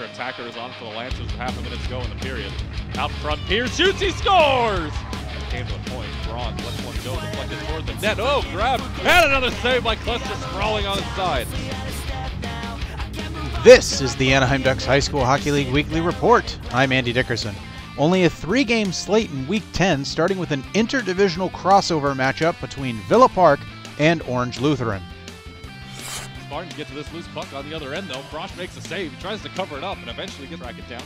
Extra attacker is on for the Lancers with half a minute to go in the period. Out front, Pierce shoots, he scores! Came to the point, Braun lets one go, deflected toward the net. Oh, grab, and another save by Cluster, sprawling on his side. This is the Anaheim Ducks High School Hockey League Weekly Report. I'm Andy Dickerson. Only a 3-game slate in Week 10, starting with an interdivisional crossover matchup between Villa Park and Orange Lutheran. Spartans get to this loose puck on the other end, though. Frosch makes a save, he tries to cover it up, and eventually gets track it down.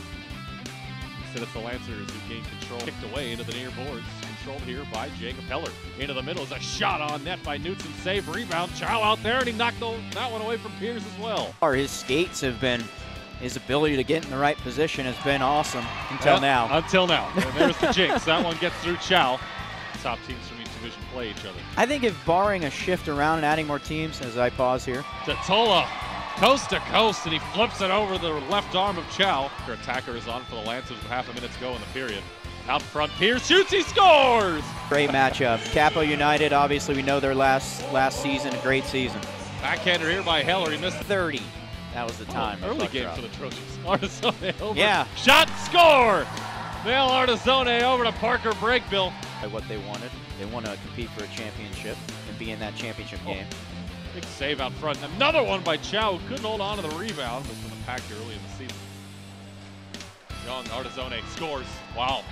Instead, it's the Lancers who gain control. Kicked away into the near boards. Controlled here by Jacob Heller. Into the middle is a shot on net by Knutson. Save, rebound. Chow out there, and he knocked that one away from Pierce as well. His skates have been, his ability to get in the right position has been awesome until now. Until now. And there's the jinx. That one gets through Chow. Top teams from each division play each other. I think if barring a shift around and adding more teams, as I pause here. Totola, coast to coast, and he flips it over the left arm of Chow. Their attacker is on for the Lancers with half a minute to go in the period. Out front, Pierce shoots, he scores! Great matchup. Capo United, obviously we know their last season, a great season. Backhander here by Heller, he missed 30. That was the time. Early game for the Trojans. Artizone over. Yeah. Shot, score! Nail Artizone over to Parker Breakbill. What they wanted. They want to compete for a championship and be in that championship game. Big save out front. Another one by Chow, who couldn't hold on to the rebound. Was from the pack early in the season. Young Artizone scores. Wow.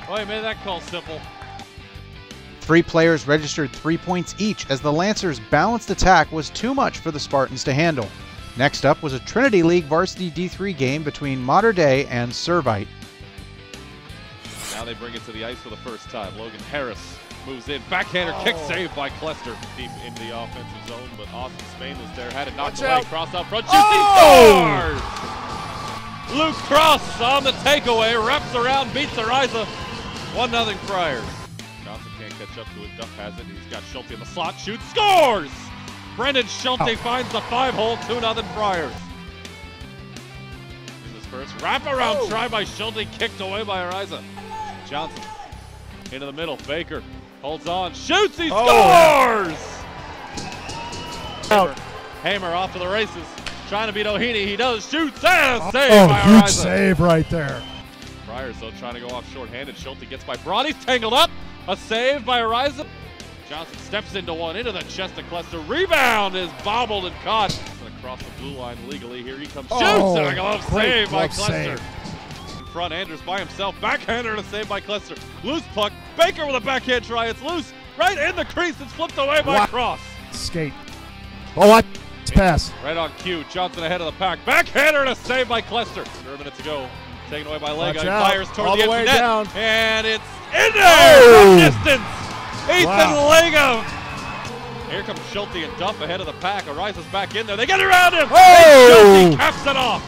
Well, he made that call simple. 3 players registered 3 points each as the Lancers' balanced attack was too much for the Spartans to handle. Next up was a Trinity League varsity D3 game between Mater Dei and Servite. Now they bring it to the ice for the first time. Logan Harris moves in. Backhander kick save by Cluster. Deep into the offensive zone, but Austin Spain was there. Had it knocked away. Cross out front. Shoots, scores! Luke Cross on the takeaway. Wraps around, beats Ariza. 1-0 Friars. Johnson can't catch up to it. Duff has it. He's got Schulte in the slot. Shoots, scores! Brendan Schulte finds the 5-hole. 2-0 Friars. Here's his first wraparound try by Schulte. Kicked away by Ariza. Johnson into the middle. Baker holds on. Shoots, he scores! Hamer off to the races. Trying to beat O'Heaney. He does. Shoots and a save by Ariza. Huge save right there. Friars, though, trying to go off shorthanded. Schulte gets by Braun. He's tangled up. A save by Ariza. Johnson steps into one, into the chest of Cluster. Rebound is bobbled and caught. Across the blue line legally. Here he comes. Shoots and a glove save by Cluster. In front, Anders by himself. Backhander and a save by Cluster. Loose puck. Baker with a backhand try. It's loose. Right in the crease. It's flipped away by Cross. Skate. Oh, what? Pass. Right on cue. Johnson ahead of the pack. Backhander and a save by Cluster. 3 minutes to go. Taken away by Lega. He fires toward the edge of the net. Down. And it's in there from distance. Ethan Lega. Here comes Schulte and Duff ahead of the pack. Ariza's back in there. They get around him. Schulte caps it off.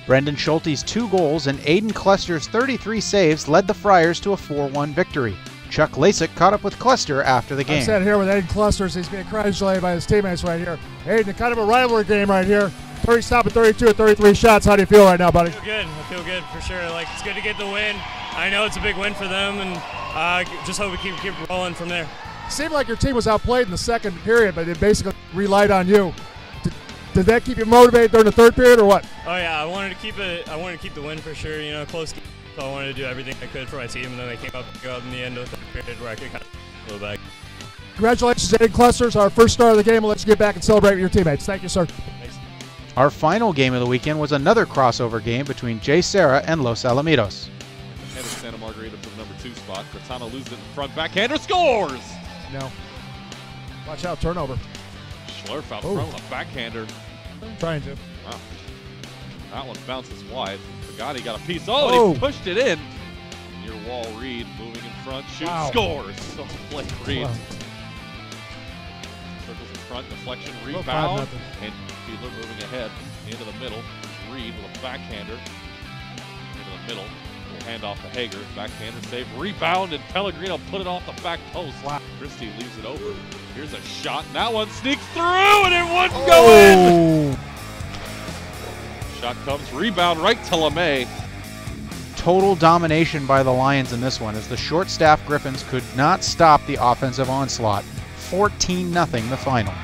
Brendan Schulte's 2 goals and Aiden Cluster's 33 saves led the Friars to a 4-1 victory. Chuck Lasik caught up with Cluster after the game. I'm sitting here with Aiden Clusters. He's being congratulated by his teammates right here. Aiden, kind of a rivalry game right here. 30 stop at 32 at 33 shots. How do you feel right now, buddy? I feel good for sure. It's good to get the win. I know it's a big win for them, and just hope we keep rolling from there. It seemed like your team was outplayed in the second period, but they basically relied on you. Did that keep you motivated during the third period, or what? Oh yeah, I wanted to keep it. I wanted to keep the win for sure. You know, close game. So I wanted to do everything I could for my team, and then they came up in the end of the third period where I could kind of go back. Congratulations, Aiden Clusters, our first star of the game. We'll let you get back and celebrate with your teammates. Thank you, sir. Thanks. Our final game of the weekend was another crossover game between JSerra and Los Alamitos. Ahead of Santa Margarita for the number 2 spot. Cortana loses it in front. Backhander scores! No. Watch out, turnover. Schlurf out front with a backhander. Trying to. Wow. That one bounces wide. Pagani got a piece. Oh, he pushed it in. Near wall, Reed moving in front. Shoots, scores. Oh, Blake Reed. Wow. Circles in front, deflection, rebound. And Fiedler moving ahead into the middle. Reed with a backhander. Into the middle. Handoff to Hager. Backhander save. Rebound, and Pellegrino put it off the back post. Wow. Christie leaves it over. Here's a shot, and that one sneaks through, and it wouldn't go in. Shot comes, rebound right to LeMay. Total domination by the Lions in this one as the short-staffed Griffins could not stop the offensive onslaught. 14-0 the final.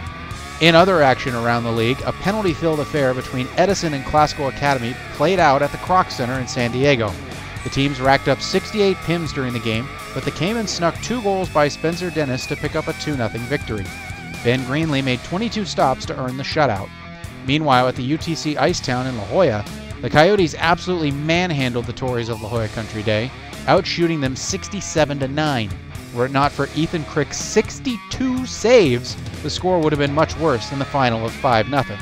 In other action around the league, a penalty-filled affair between Edison and Classical Academy played out at the Kroc Center in San Diego. The teams racked up 68 PIMs during the game, but the Caymans snuck 2 goals by Spencer Dennis to pick up a 2-0 victory. Ben Greenlee made 22 stops to earn the shutout. Meanwhile, at the UTC Icetown in La Jolla, the Coyotes absolutely manhandled the Tories of La Jolla Country Day, outshooting them 67-9. Were it not for Ethan Crick's 62 saves, the score would have been much worse than the final of 5-0.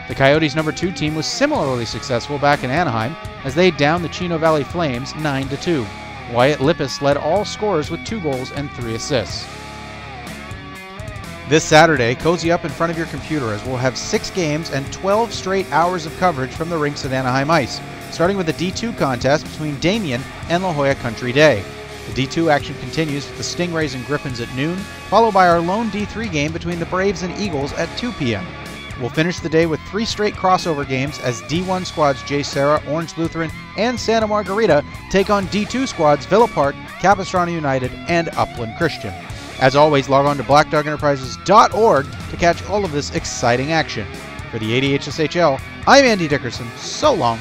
The Coyotes' number 2 team was similarly successful back in Anaheim as they downed the Chino Valley Flames 9-2. Wyatt Lippis led all scorers with 2 goals and 3 assists. This Saturday, cozy up in front of your computer as we'll have 6 games and 12 straight hours of coverage from the rinks at Anaheim Ice, starting with the D2 contest between Damien and La Jolla Country Day. The D2 action continues with the Stingrays and Griffins at noon, followed by our lone D3 game between the Braves and Eagles at 2 p.m. We'll finish the day with 3 straight crossover games as D1 squads JSerra, Orange Lutheran, and Santa Margarita take on D2 squads Villa Park, Capistrano United, and Upland Christian. As always, log on to blackdogenterprises.org to catch all of this exciting action. For the ADHSHL, I'm Andy Dickerson. So long.